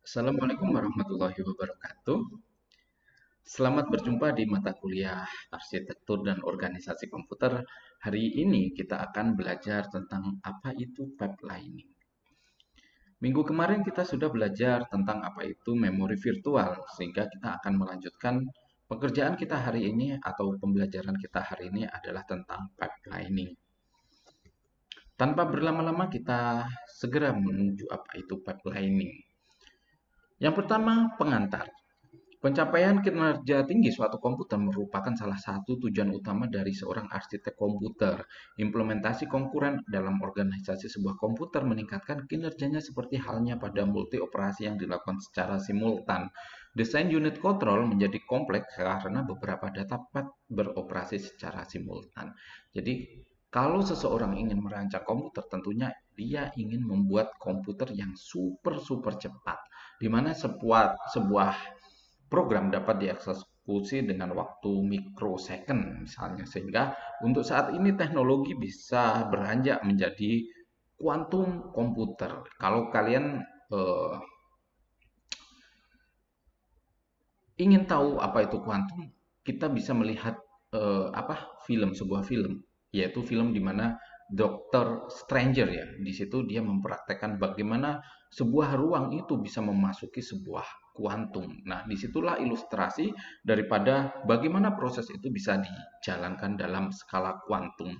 Assalamualaikum warahmatullahi wabarakatuh. Selamat berjumpa di mata kuliah Arsitektur dan Organisasi Komputer. Hari ini kita akan belajar tentang apa itu pipelining. Minggu kemarin kita sudah belajar tentang apa itu memori virtual, sehingga kita akan melanjutkan pekerjaan kita hari ini atau pembelajaran kita hari ini adalah tentang pipelining. Tanpa berlama-lama kita segera menuju apa itu pipelining. Yang pertama, pengantar. Pencapaian kinerja tinggi suatu komputer merupakan salah satu tujuan utama dari seorang arsitek komputer. Implementasi konkuren dalam organisasi sebuah komputer meningkatkan kinerjanya seperti halnya pada multi operasi yang dilakukan secara simultan. Desain unit kontrol menjadi kompleks karena beberapa data pad beroperasi secara simultan. Jadi, kalau seseorang ingin merancang komputer, tentunya dia ingin membuat komputer yang super cepat, di mana sebuah program dapat dieksekusi dengan waktu mikrosecond misalnya, sehingga untuk saat ini teknologi bisa beranjak menjadi kuantum komputer. Kalau kalian eh, ingin tahu apa itu kuantum, kita bisa melihat sebuah film, yaitu film di mana Dr. Stranger, ya. Di situ dia mempraktekkan bagaimana sebuah ruang itu bisa memasuki sebuah kuantum. Nah, disitulah ilustrasi daripada bagaimana proses itu bisa dijalankan dalam skala kuantum.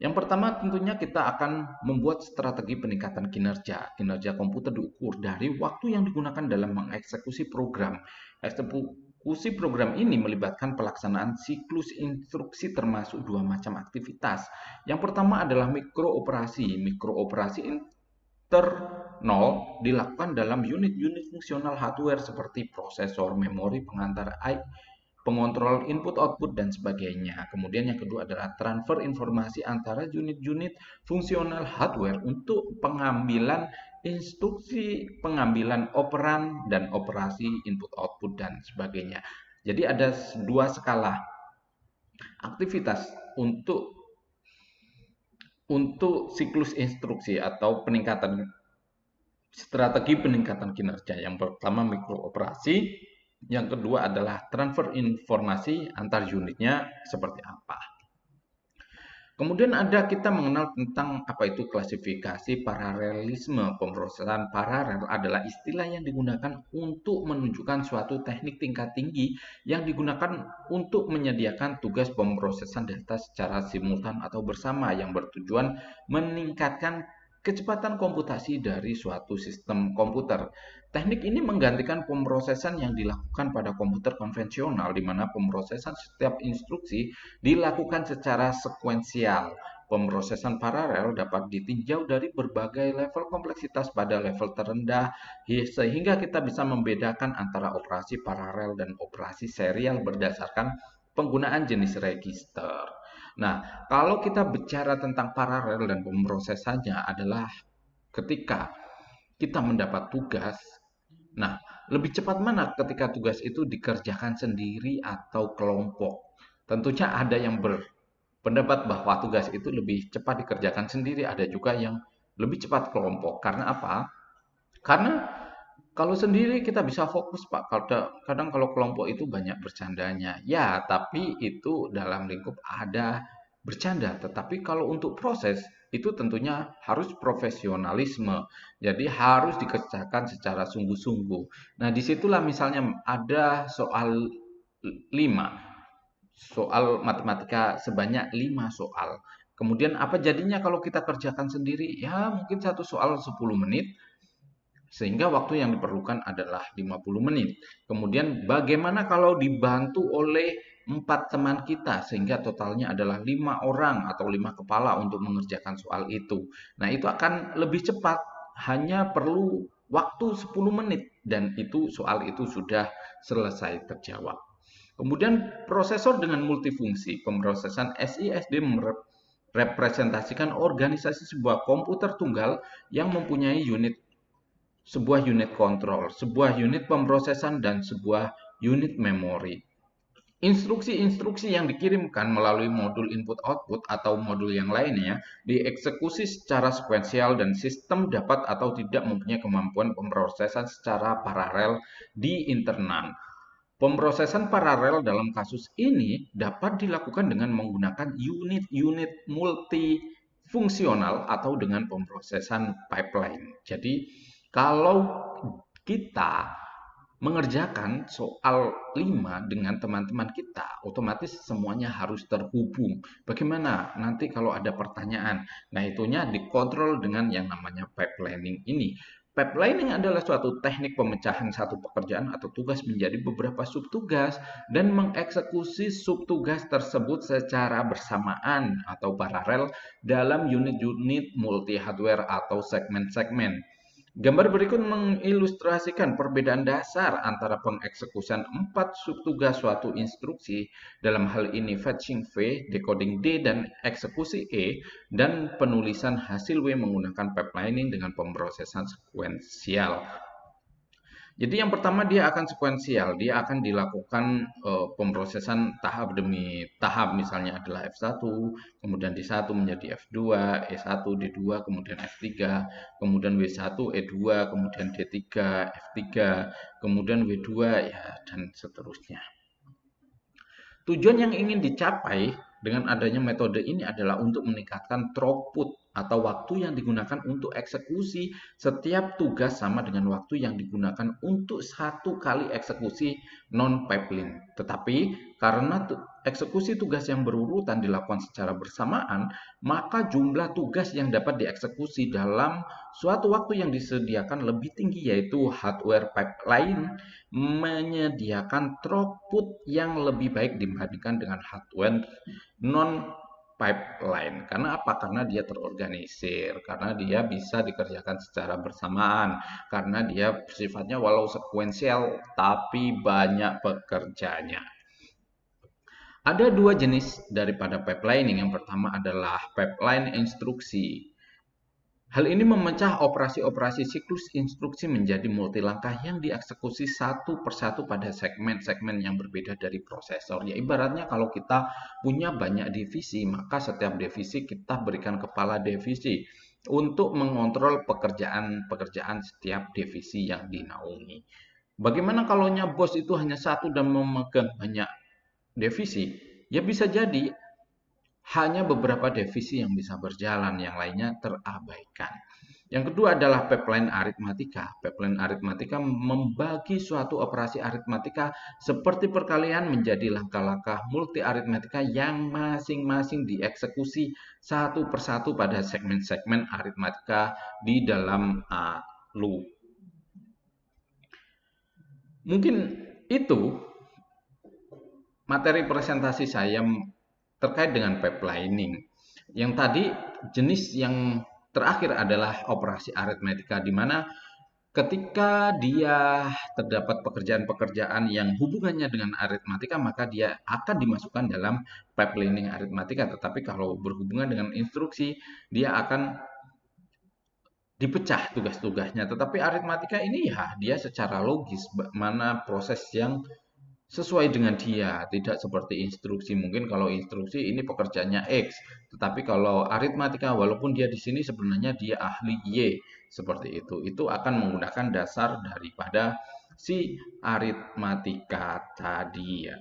Yang pertama tentunya kita akan membuat strategi peningkatan kinerja. Kinerja komputer diukur dari waktu yang digunakan dalam mengeksekusi program. Eksekusi program ini melibatkan pelaksanaan siklus instruksi termasuk dua macam aktivitas. Yang pertama adalah mikrooperasi. Mikrooperasi internal dilakukan dalam unit-unit fungsional hardware seperti prosesor, memori, pengontrol input-output, dan sebagainya. Kemudian yang kedua adalah transfer informasi antara unit-unit fungsional hardware untuk pengambilan instruksi, pengambilan operan, dan operasi input-output, dan sebagainya. Jadi ada dua skala aktivitas untuk siklus instruksi atau strategi peningkatan kinerja. Yang pertama mikrooperasi, yang kedua adalah transfer informasi antar unitnya seperti apa. Kemudian kita mengenal tentang apa itu klasifikasi paralelisme. Pemrosesan paralel adalah istilah yang digunakan untuk menunjukkan suatu teknik tingkat tinggi yang digunakan untuk menyediakan tugas pemrosesan data secara simultan atau bersama yang bertujuan meningkatkan kecepatan komputasi dari suatu sistem komputer. Teknik ini menggantikan pemrosesan yang dilakukan pada komputer konvensional, di mana pemrosesan setiap instruksi dilakukan secara sekuensial. Pemrosesan paralel dapat ditinjau dari berbagai level kompleksitas pada level terendah, sehingga kita bisa membedakan antara operasi paralel dan operasi serial berdasarkan penggunaan jenis register. Nah, kalau kita bicara tentang paralel dan pemrosesannya adalah ketika kita mendapat tugas. Nah, lebih cepat mana ketika tugas itu dikerjakan sendiri atau kelompok? Tentunya ada yang berpendapat bahwa tugas itu lebih cepat dikerjakan sendiri, ada juga yang lebih cepat kelompok. Karena apa? Karena kalau sendiri kita bisa fokus, Pak. Kadang kalau kelompok itu banyak bercandanya. Ya, tapi itu dalam lingkup ada bercanda. Tetapi kalau untuk proses, itu tentunya harus profesionalisme. Jadi harus dikerjakan secara sungguh-sungguh. Nah, disitulah misalnya ada soal 5. Soal matematika sebanyak 5 soal. Kemudian apa jadinya kalau kita kerjakan sendiri? Ya, mungkin satu soal 10 menit, sehingga waktu yang diperlukan adalah 50 menit. Kemudian bagaimana kalau dibantu oleh 4 teman kita, sehingga totalnya adalah 5 orang atau 5 kepala untuk mengerjakan soal itu. Nah, itu akan lebih cepat, hanya perlu waktu 10 menit, dan itu soal itu sudah selesai terjawab. Kemudian prosesor dengan multifungsi. Pemrosesan SISD merepresentasikan organisasi sebuah komputer tunggal yang mempunyai sebuah unit kontrol, sebuah unit pemrosesan, dan sebuah unit memori. Instruksi-instruksi yang dikirimkan melalui modul input-output atau modul yang lainnya dieksekusi secara sekuensial dan sistem dapat atau tidak mempunyai kemampuan pemrosesan secara paralel di internal. Pemrosesan paralel dalam kasus ini dapat dilakukan dengan menggunakan unit-unit multifungsional atau dengan pemrosesan pipeline. Jadi, kalau kita mengerjakan soal 5 dengan teman-teman kita, otomatis semuanya harus terhubung. Bagaimana nanti kalau ada pertanyaan? Nah, itunya dikontrol dengan yang namanya pipelining ini. Pipelining adalah suatu teknik pemecahan satu pekerjaan atau tugas menjadi beberapa subtugas dan mengeksekusi subtugas tersebut secara bersamaan atau paralel dalam unit-unit multi hardware atau segmen-segmen. Gambar berikut mengilustrasikan perbedaan dasar antara pengeksekusian 4 subtugas suatu instruksi, dalam hal ini fetching V, decoding D, dan eksekusi E, dan penulisan hasil W menggunakan pipelining dengan pemrosesan sekuensial. Jadi yang pertama dia akan sekuensial, dia akan dilakukan pemrosesan tahap demi tahap, misalnya adalah F1, kemudian D1 menjadi F2, E1, D2, kemudian F3, kemudian W1, E2, kemudian D3, F3, kemudian W2, ya, dan seterusnya. Tujuan yang ingin dicapai dengan adanya metode ini adalah untuk meningkatkan throughput atau waktu yang digunakan untuk eksekusi setiap tugas sama dengan waktu yang digunakan untuk satu kali eksekusi non-pipeline. Tetapi karena eksekusi tugas yang berurutan dilakukan secara bersamaan, maka jumlah tugas yang dapat dieksekusi dalam suatu waktu yang disediakan lebih tinggi, yaitu hardware pipeline menyediakan throughput yang lebih baik dibandingkan dengan hardware non pipeline. Karena apa? Karena dia terorganisir, karena dia bisa dikerjakan secara bersamaan, karena dia sifatnya walau sekuensial tapi banyak pekerjanya. Ada dua jenis daripada pipelining. Yang pertama adalah pipeline instruksi. Hal ini memecah operasi-operasi siklus instruksi menjadi multi langkah yang dieksekusi satu persatu pada segmen-segmen yang berbeda dari prosesor. Ya, ibaratnya kalau kita punya banyak divisi, maka setiap divisi kita berikan kepala divisi untuk mengontrol pekerjaan-pekerjaan setiap divisi yang dinaungi. Bagaimana kalau bos itu hanya satu dan memegang banyak divisi? Ya bisa jadi hanya beberapa divisi yang bisa berjalan, yang lainnya terabaikan. Yang kedua adalah pipeline aritmatika. Pipeline aritmatika membagi suatu operasi aritmatika seperti perkalian menjadi langkah-langkah multi aritmatika yang masing-masing dieksekusi satu persatu pada segmen-segmen aritmatika di dalam loop. Mungkin itu materi presentasi saya terkait dengan pipelining. Yang tadi jenis yang terakhir adalah operasi aritmetika, di mana ketika dia terdapat pekerjaan-pekerjaan yang hubungannya dengan aritmatika, maka dia akan dimasukkan dalam pipelining aritmatika. Tetapi kalau berhubungan dengan instruksi, dia akan dipecah tugas-tugasnya. Tetapi aritmatika ini ya dia secara logis, mana proses yang sesuai dengan dia, tidak seperti instruksi. Mungkin kalau instruksi ini pekerjaannya X, tetapi kalau aritmatika walaupun dia di sini sebenarnya dia ahli Y, seperti itu. Itu akan menggunakan dasar daripada si aritmatika tadi ya.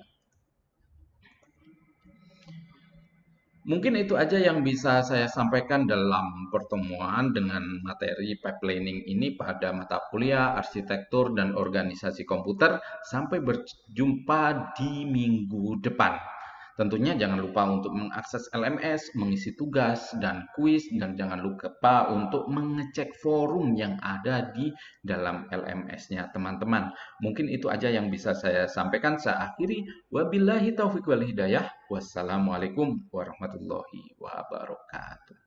Mungkin itu aja yang bisa saya sampaikan dalam pertemuan dengan materi pipelining ini pada mata kuliah Arsitektur dan Organisasi Komputer. Sampai berjumpa di minggu depan. Tentunya jangan lupa untuk mengakses LMS, mengisi tugas dan kuis, dan jangan lupa untuk mengecek forum yang ada di dalam LMS-nya teman-teman. Mungkin itu aja yang bisa saya sampaikan. Saya akhiri. Wabillahi taufiq wal hidayah. Wassalamualaikum warahmatullahi wabarakatuh.